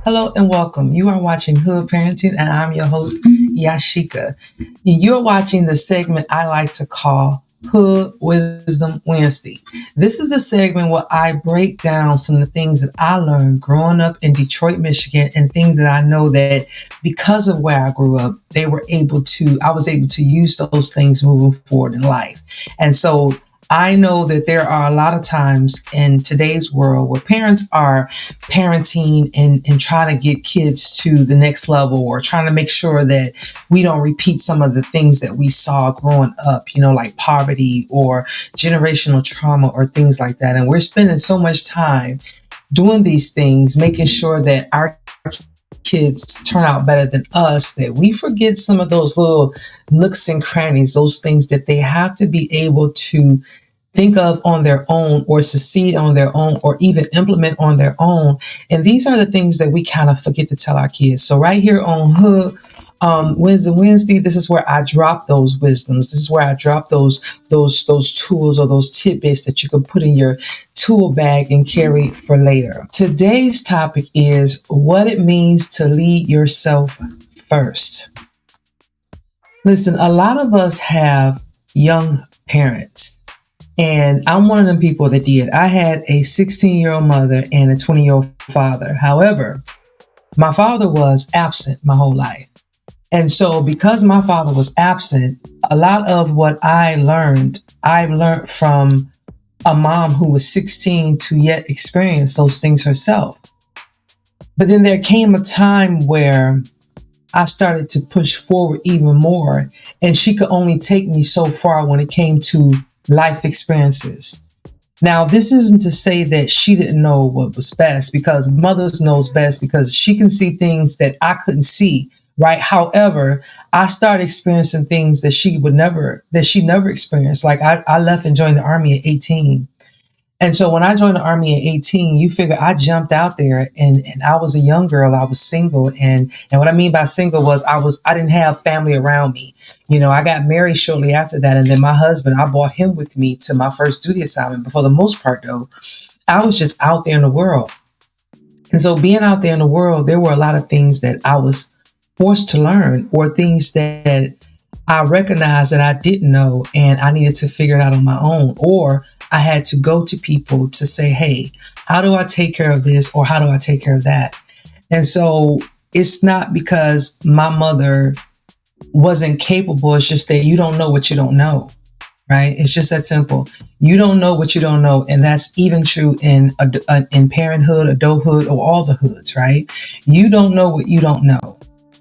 Hello and welcome. You are watching Hood Parenting, and I'm your host, Yashika. You're watching the segment I like to call Hood Wisdom Wednesday. This is a segment where I break down some of the things that I learned growing up in Detroit, Michigan, and things that I know that because of where I grew up, I was able to use those things moving forward in life. And so I know that there are a lot of times in today's world where parents are parenting and trying to get kids to the next level, or trying to make sure that we don't repeat some of the things that we saw growing up, like poverty or generational trauma or things like that. And we're spending so much time doing these things, making sure that our kids turn out better than us, that we forget some of those little nooks and crannies, those things that they have to be able to think of on their own, or succeed on their own, or even implement on their own. And these are the things that we kind of forget to tell our kids. So right here on Hood Wednesday, this is where I drop those wisdoms. This is where I drop those tools or those tidbits that you can put in your tool bag and carry for later. Today's topic is what it means to lead yourself first. Listen, a lot of us have young parents. And I'm one of them people that did. I had a 16-year-old mother and a 20-year-old father. However, my father was absent my whole life. And so because my father was absent, a lot of what I learned from a mom who was 16 to yet experience those things herself. But then there came a time where I started to push forward even more, and she could only take me so far when it came to life experiences. Now, this isn't to say that she didn't know what was best, because mothers knows best, because she can see things that I couldn't see, right? However, I started experiencing things that she never experienced. Like I left and joined the Army at 18. And so when I joined the Army at 18, you figure I jumped out there, and I was a young girl. I was single. And what I mean by single was I didn't have family around me. I got married shortly after that. And then my husband, I brought him with me to my first duty assignment. But for the most part, though, I was just out there in the world. And so being out there in the world, there were a lot of things that I was forced to learn, or things that I recognized that I didn't know, and I needed to figure it out on my own, or I had to go to people to say, hey, how do I take care of this? Or how do I take care of that? And so it's not because my mother wasn't capable. It's just that you don't know what you don't know, right? It's just that simple. You don't know what you don't know. And that's even true in parenthood, adulthood, or all the hoods, right? You don't know what you don't know.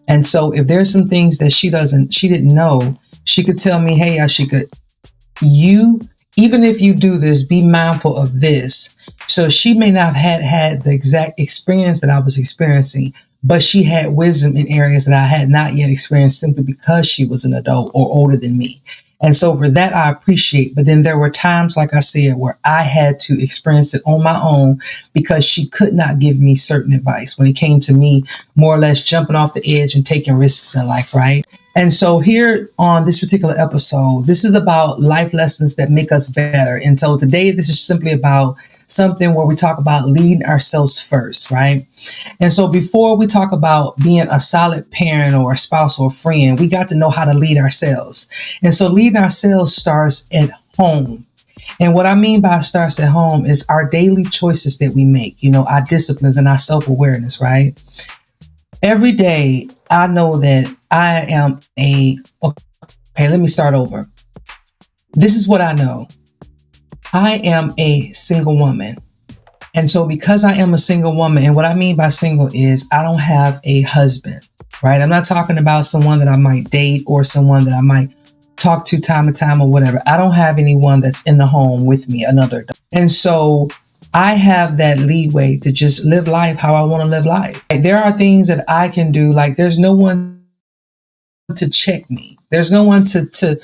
And so if there's some things that she didn't know, she could tell me, hey, Ashika, even if you do this, be mindful of this. So she may not have had the exact experience that I was experiencing, but she had wisdom in areas that I had not yet experienced, simply because she was an adult or older than me. And so for that, I appreciate. But then there were times, like I said, where I had to experience it on my own, because she could not give me certain advice when it came to me more or less jumping off the edge and taking risks in life, right? And so here on this particular episode, this is about life lessons that make us better. And so today, this is simply about something where we talk about leading ourselves first, right? And so before we talk about being a solid parent or a spouse or a friend, we got to know how to lead ourselves. And so leading ourselves starts at home. And what I mean by starts at home is our daily choices that we make, our disciplines and our self-awareness, right? Every day, I know that let me start over. This is what I know. I am a single woman. And so because I am a single woman, and what I mean by single is I don't have a husband, right? I'm not talking about someone that I might date or someone that I might talk to time to time or whatever. I don't have anyone that's in the home with me, another. And so I have that leeway to just live life how I want to live life. There are things that I can do. Like there's no one to check me. There's no one to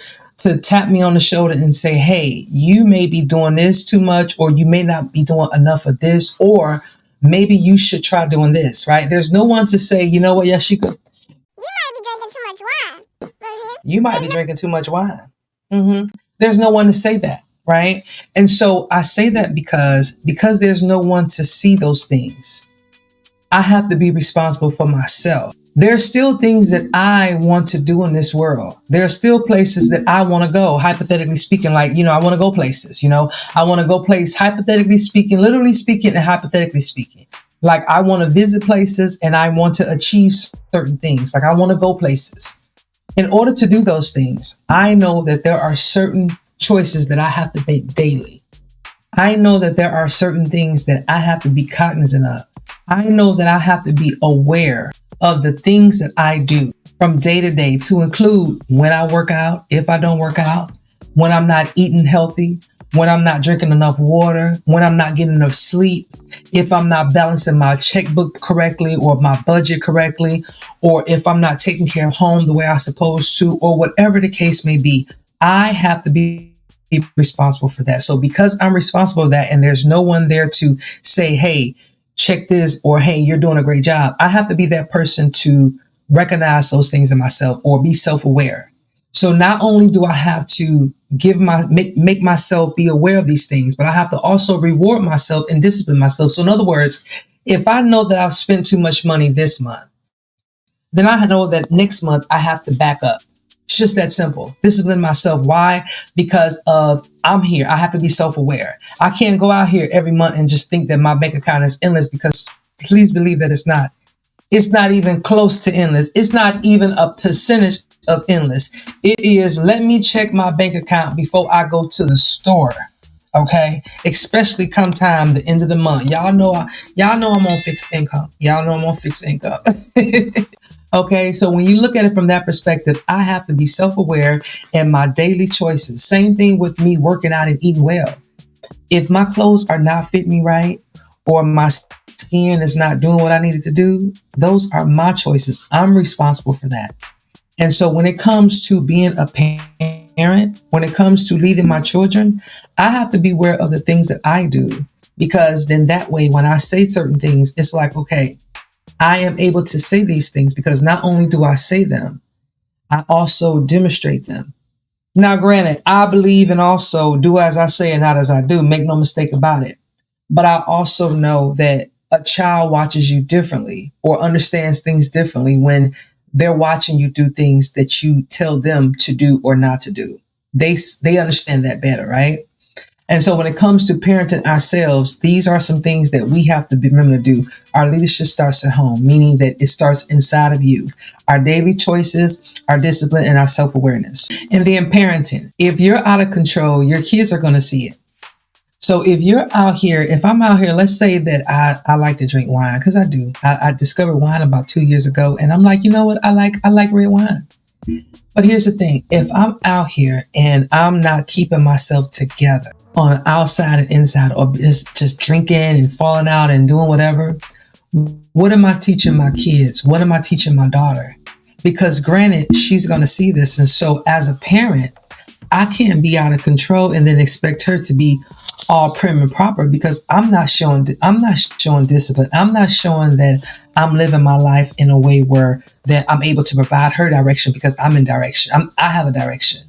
tap me on the shoulder and say, hey, you may be doing this too much, or you may not be doing enough of this, or maybe you should try doing this, right? There's no one to say, you know what, yes, you could. You might be drinking too much wine. You might be drinking too much wine. There's no one to say that. right? And so I say that because there's no one to see those things. I have to be responsible for myself. There are still things that I want to do in this world. There are still places that I want to go, hypothetically speaking, like, I want to go places, I want to go place, hypothetically speaking, literally speaking, and hypothetically speaking. Like, I want to visit places and I want to achieve certain things. Like, I want to go places. In order to do those things, I know that there are certain choices that I have to make daily. I know that there are certain things that I have to be cognizant of. I know that I have to be aware of the things that I do from day to day, to include when I work out, if I don't work out, when I'm not eating healthy, when I'm not drinking enough water, when I'm not getting enough sleep, if I'm not balancing my checkbook correctly or my budget correctly, or if I'm not taking care of home the way I'm supposed to, or whatever the case may be. I have to be responsible for that. So because I'm responsible for that and there's no one there to say, hey, check this, or hey, you're doing a great job, I have to be that person to recognize those things in myself or be self-aware. So not only do I have to make myself be aware of these things, but I have to also reward myself and discipline myself. So in other words, if I know that I've spent too much money this month, then I know that next month I have to back up. It's just that simple. Discipline myself. Why? Because I'm here. I have to be self-aware. I can't go out here every month and just think that my bank account is endless, because please believe that it's not. It's not even close to endless. It's not even a percentage of endless. It is, let me check my bank account before I go to the store. Okay. Especially come time the end of the month. Y'all know I'm on fixed income. Okay, so when you look at it from that perspective, I have to be self-aware in my daily choices. Same thing with me working out and eating well. If my clothes are not fitting me right, or my skin is not doing what I needed to do, those are my choices. I'm responsible for that. And so when it comes to being a parent, when it comes to leading my children, I have to be aware of the things that I do, because then that way, when I say certain things, it's like, okay, I am able to say these things because not only do I say them, I also demonstrate them. Now, granted, I believe in also do as I say and not as I do. Make no mistake about it. But I also know that a child watches you differently or understands things differently when they're watching you do things that you tell them to do or not to do. They understand that better, right? And so when it comes to parenting ourselves, these are some things that we have to remember to do. Our leadership starts at home, meaning that it starts inside of you. Our daily choices, our discipline, and our self-awareness. And then parenting. If you're out of control, your kids are going to see it. So if I'm out here, let's say that I like to drink wine, because I do. I discovered wine about 2 years ago, and I'm like, you know what? I like red wine. But here's the thing. If I'm out here and I'm not keeping myself together on outside and inside, or just drinking and falling out and doing whatever, what am I teaching my kids? What am I teaching my daughter? Because granted, she's going to see this. And so as a parent, I can't be out of control and then expect her to be all prim and proper, because I'm not showing discipline. I'm not showing that I'm living my life in a way where that I'm able to provide her direction, because I'm in direction. I have a direction.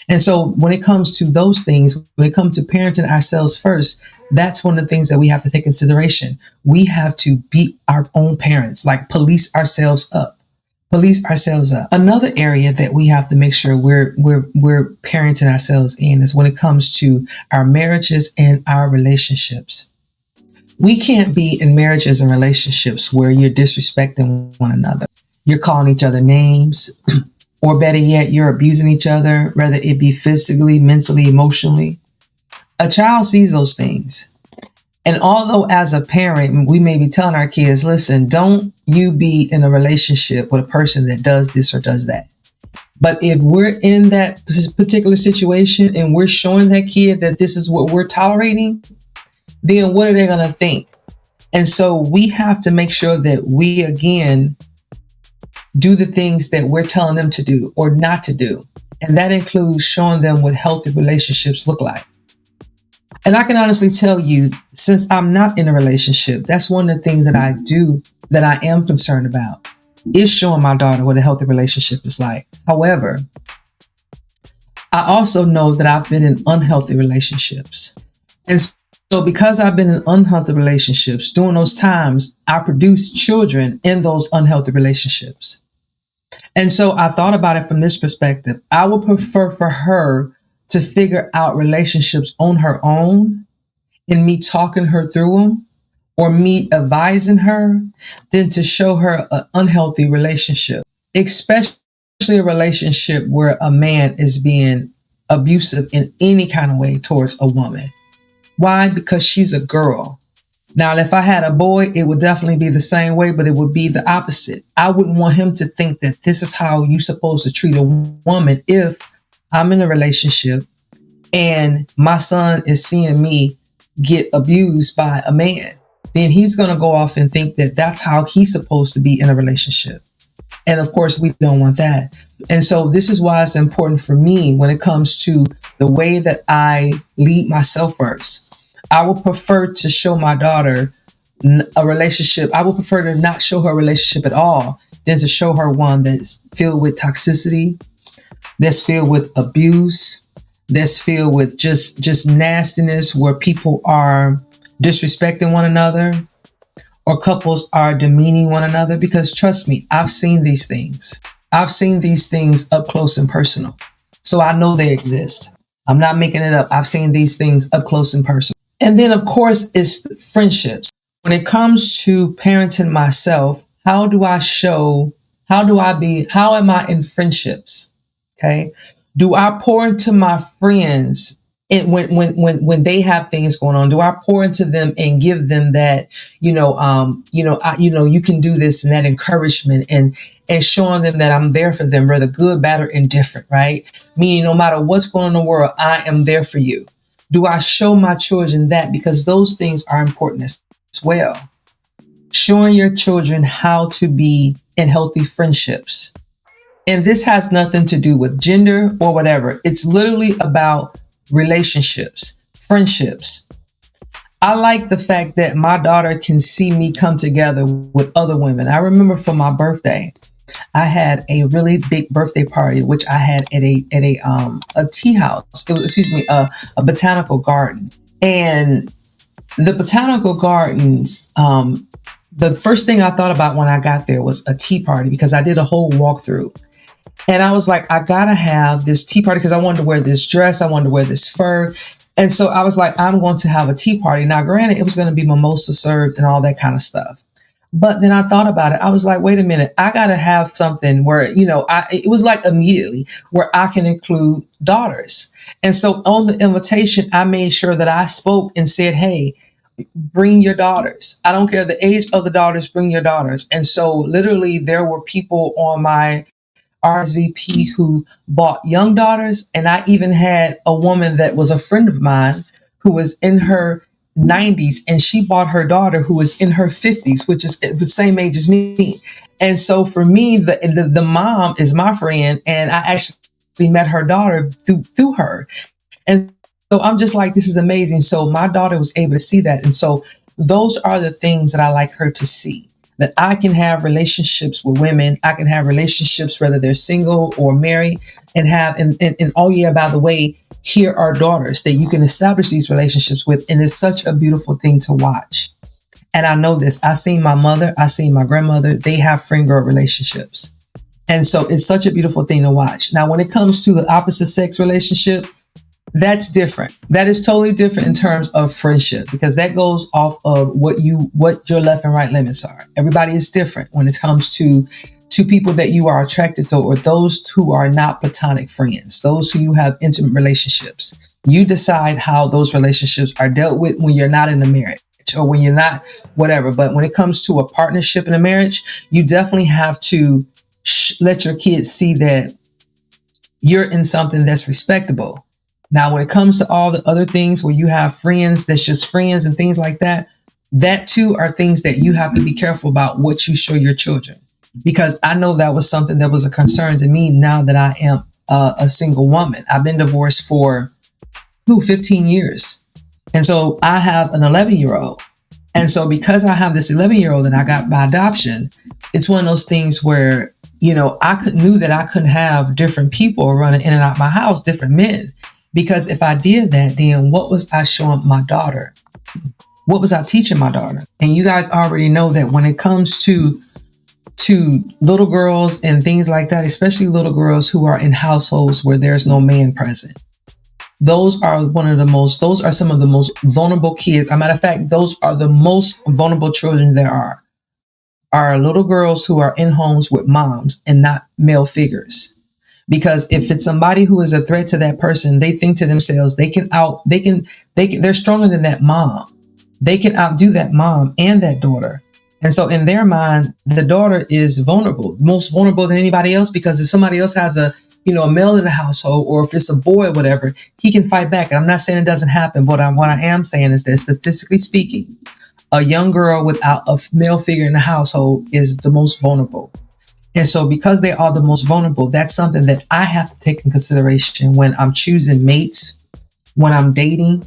And so when it comes to those things, when it comes to parenting ourselves first, that's one of the things that we have to take consideration. We have to be our own parents, like police ourselves up. Another area that we have to make sure we're parenting ourselves in is when it comes to our marriages and our relationships. We can't be in marriages and relationships where you're disrespecting one another. You're calling each other names, or better yet, you're abusing each other, whether it be physically, mentally, emotionally. A child sees those things. And although as a parent, we may be telling our kids, listen, don't you be in a relationship with a person that does this or does that. But if we're in that particular situation and we're showing that kid that this is what we're tolerating, then what are they going to think? And so we have to make sure that we, again, do the things that we're telling them to do or not to do. And that includes showing them what healthy relationships look like. And I can honestly tell you, since I'm not in a relationship, that's one of the things that I do that I am concerned about, is showing my daughter what a healthy relationship is like. However, I also know that I've been in unhealthy relationships. And so because I've been in unhealthy relationships, during those times, I produced children in those unhealthy relationships. And so I thought about it from this perspective. I would prefer for her to figure out relationships on her own and me talking her through them or me advising her than to show her an unhealthy relationship, especially a relationship where a man is being abusive in any kind of way towards a woman. Why? Because she's a girl. Now, if I had a boy, it would definitely be the same way, but it would be the opposite. I wouldn't want him to think that this is how you're supposed to treat a woman if I'm in a relationship and my son is seeing me get abused by a man. Then he's going to go off and think that that's how he's supposed to be in a relationship. And of course, we don't want that. And so this is why it's important for me when it comes to the way that I lead myself first. I would prefer to show my daughter a relationship. I would prefer to not show her a relationship at all than to show her one that's filled with toxicity, that's filled with abuse, that's filled with just nastiness where people are disrespecting one another or couples are demeaning one another. Because trust me, I've seen these things. I've seen these things up close and personal. So I know they exist. I'm not making it up. I've seen these things up close and personal. And then, of course, it's friendships. When it comes to parenting myself, how am I in friendships? Okay. Do I pour into my friends when they have things going on? Do I pour into them and give them that, you can do this and that encouragement and showing them that I'm there for them, whether good, bad, or indifferent, right? Meaning no matter what's going on in the world, I am there for you. Do I show my children that? Because those things are important as well. Showing your children how to be in healthy friendships. And this has nothing to do with gender or whatever. It's literally about relationships, friendships. I like the fact that my daughter can see me come together with other women. I remember for my birthday, I had a really big birthday party, which I had at a tea house. A botanical garden. And the botanical gardens, the first thing I thought about when I got there was a tea party because I did a whole walkthrough. And I was like, I gotta have this tea party because I wanted to wear this dress. I wanted to wear this fur. And so I was like, I'm going to have a tea party. Now, granted, it was going to be mimosa served and all that kind of stuff. But then I thought about it. I was like, wait a minute, I got to have something where, it was like immediately where I can include daughters. And so on the invitation, I made sure that I spoke and said, hey, bring your daughters. I don't care the age of the daughters, bring your daughters. And so literally there were people on my RSVP who bought young daughters. And I even had a woman that was a friend of mine who was in her 90s and she bought her daughter who was in her 50s, which is the same age as me. And so for me, the mom is my friend and I actually met her daughter through her. And so I'm just like, this is amazing. So my daughter was able to see that. And so those are the things that I like her to see, that I can have relationships with women. I can have relationships, whether they're single or married, and oh yeah, by the way, here are daughters that you can establish these relationships with. And it's such a beautiful thing to watch. And I know this, I seen my mother, I seen my grandmother, they have friend girl relationships. And so it's such a beautiful thing to watch. Now, when it comes to the opposite sex relationship, that's different. That is totally different in terms of friendship, because that goes off of what your left and right limits are. Everybody is different when it comes to people that you are attracted to, or those who are not platonic friends, those who you have intimate relationships. You decide how those relationships are dealt with when you're not in a marriage or when you're not whatever. But when it comes to a partnership in a marriage, you definitely have to let your kids see that you're in something that's respectable. Now, when it comes to all the other things where you have friends that's just friends and things like that, that too are things that you have to be careful about what you show your children. Because I know that was something that was a concern to me now that I am a single woman. I've been divorced for 15 years. And so I have an 11-year-old. And so because I have this 11-year-old that I got by adoption, it's one of those things where knew that I couldn't have different people running in and out my house, different men. Because if I did that, then what was I showing my daughter? What was I teaching my daughter? And you guys already know that when it comes to little girls and things like that, especially little girls who are in households where there's no man present, those are some of the most vulnerable kids. As a matter of fact, those are the most vulnerable children there are little girls who are in homes with moms and not male figures. Because if it's somebody who is a threat to that person, they think to themselves, they're stronger than that mom. They can outdo that mom and that daughter. And so in their mind, the daughter is vulnerable, most vulnerable than anybody else, because if somebody else has a male in the household, or if it's a boy or whatever, he can fight back. And I'm not saying it doesn't happen, but what I am saying is that statistically speaking, a young girl without a male figure in the household is the most vulnerable. And so because they are the most vulnerable, that's something that I have to take in consideration when I'm choosing mates, when I'm dating,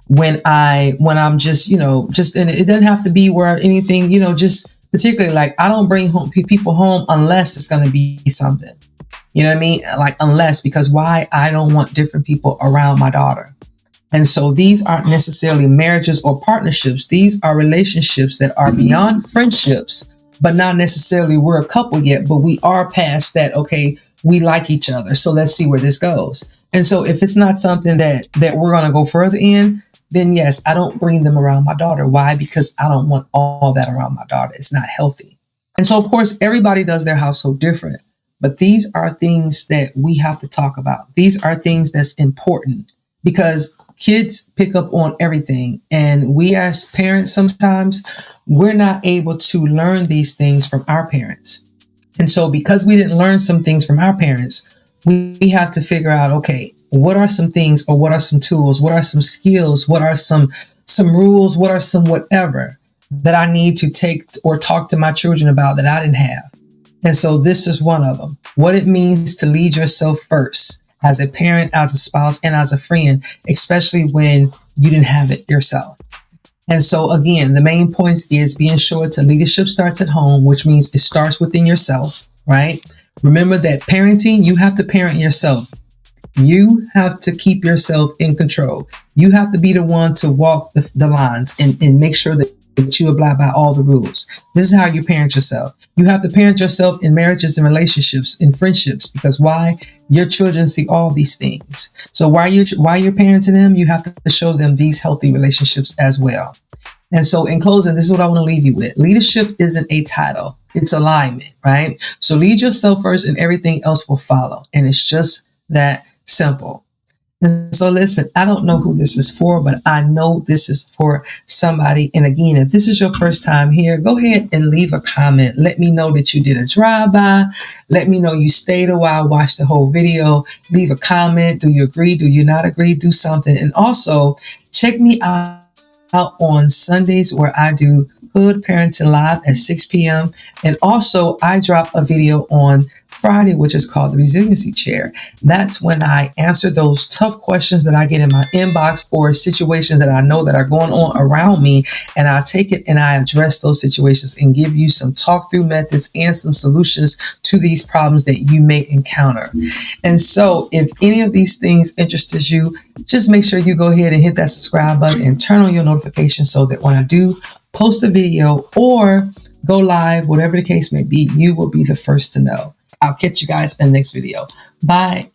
when I'm just, and it doesn't have to be where anything, just particularly like I don't bring people home unless it's going to be something, you know what I mean? Like unless, because why? I don't want different people around my daughter. And so these aren't necessarily marriages or partnerships. These are relationships that are beyond friendships, but not necessarily we're a couple yet, but we are past that. Okay, we like each other. So let's see where this goes. And so if it's not something that we're going to go further in, then yes, I don't bring them around my daughter. Why? Because I don't want all that around my daughter. It's not healthy. And so, of course, everybody does their household different. But these are things that we have to talk about. These are things that's important because kids pick up on everything. And we as parents, sometimes we're not able to learn these things from our parents. And so because we didn't learn some things from our parents, we have to figure out, okay, what are some things, or what are some tools? What are some skills? What are some rules? What are some whatever that I need to take or talk to my children about that I didn't have? And so this is one of them. What it means to lead yourself first as a parent, as a spouse, and as a friend, especially when you didn't have it yourself. And so again, the main points is being sure to leadership starts at home, which means it starts within yourself, right? Remember that parenting, you have to parent yourself. You have to keep yourself in control. You have to be the one to walk the lines and make sure that you abide by all the rules. This is how you parent yourself. You have to parent yourself in marriages and relationships, in friendships, because why? Your children see all these things. So while you're parenting them, you have to show them these healthy relationships as well. And so in closing, this is what I want to leave you with. Leadership isn't a title. It's alignment, right? So lead yourself first and everything else will follow. And it's just that simple. And so listen, I don't know who this is for, but I know this is for somebody. And again, if this is your first time here, go ahead and leave a comment. Let me know that you did a drive-by. Let me know you stayed a while, watched the whole video. Leave a comment. Do you agree? Do you not agree? Do something. And also check me out on Sundays where I do Hood Parenting Live at 6 p.m. And also I drop a video on Friday, which is called the Resiliency Chair. That's when I answer those tough questions that I get in my inbox or situations that I know that are going on around me. And I take it and I address those situations and give you some talk through methods and some solutions to these problems that you may encounter. And so if any of these things interests you, just make sure you go ahead and hit that subscribe button and turn on your notifications so that when I do post a video or go live, whatever the case may be, you will be the first to know. I'll catch you guys in the next video. Bye.